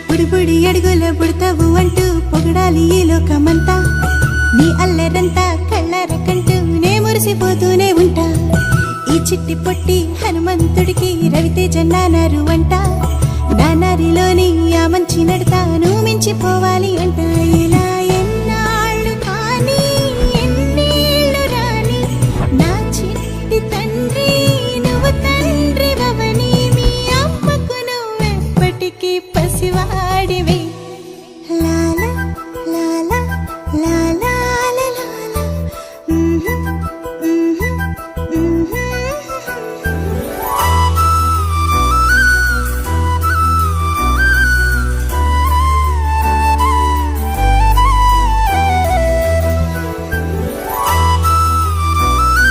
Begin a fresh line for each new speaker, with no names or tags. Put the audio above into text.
బుడిబుడి అడుగుల బుడతావు అంటూ పొగడాలి ఈ లోకమంతా, నీ అల్లరంతా కళ్ళారకంటూ నే మురిసిపోతూనే ఉంటా. ఈ చిట్టి పొట్టి హనుమంతుడికి రవితేజ నానారు అంట, నానారిలోని ఆ మంచి నడతా నువ్వు మించిపోవాలి అంట. ఇలా